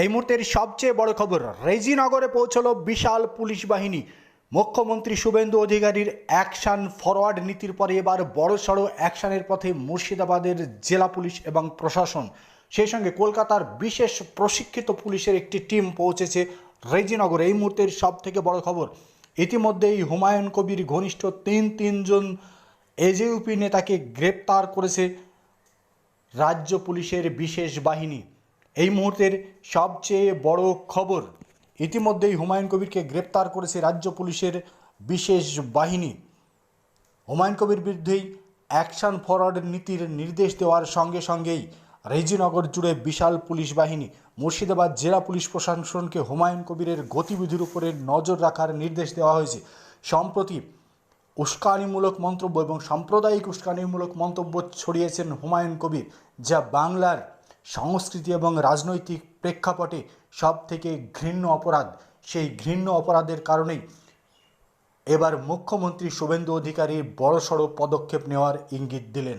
এই মুহূর্তের সবচেয়ে বড় খবর, রেজিনগরে পৌঁছলো বিশাল পুলিশ বাহিনী। মুখ্যমন্ত্রী শুভেন্দু অধিকারীর অ্যাকশন ফরওয়ার্ড নীতির পরে এবার বড়সড় অ্যাকশনের পথে মুর্শিদাবাদের জেলা পুলিশ এবং প্রশাসন। সেই সঙ্গে কলকাতার বিশেষ প্রশিক্ষিত পুলিশের একটি টিম পৌঁছেছে রেজিনগরে। এই মুহূর্তের সব থেকে বড় খবর, ইতিমধ্যেই হুমায়ুন কবির ঘনিষ্ঠ তিনজন এজেইউপি নেতাকে গ্রেপ্তার করেছে রাজ্য পুলিশের বিশেষ বাহিনী। এই মুহূর্তের সবচেয়ে বড় খবর, ইতিমধ্যেই হুমায়ুন কবিরকে গ্রেপ্তার করেছে রাজ্য পুলিশের বিশেষ বাহিনী। হুমায়ুন কবির বিরুদ্ধেই অ্যাকশন ফরওয়ার্ড নীতির নির্দেশ দেওয়ার সঙ্গে সঙ্গেই রেজিনগর জুড়ে বিশাল পুলিশ বাহিনী। মুর্শিদাবাদ জেলা পুলিশ প্রশাসনকে হুমায়ুন কবিরের গতিবিধির উপরে নজর রাখার নির্দেশ দেওয়া হয়েছে। সম্প্রতি উস্কানিমূলক মন্তব্য এবং সাম্প্রদায়িক উস্কানিমূলক মন্তব্য ছড়িয়েছেন হুমায়ুন কবির, যা বাংলার সংস্কৃতি এবং রাজনৈতিক প্রেক্ষাপটে সব থেকে ঘৃণ্য অপরাধ। সেই ঘৃণ্য অপরাধের কারণেই এবার মুখ্যমন্ত্রী শুভেন্দু অধিকারী বড়সড় পদক্ষেপ নেওয়ার ইঙ্গিত দিলেন।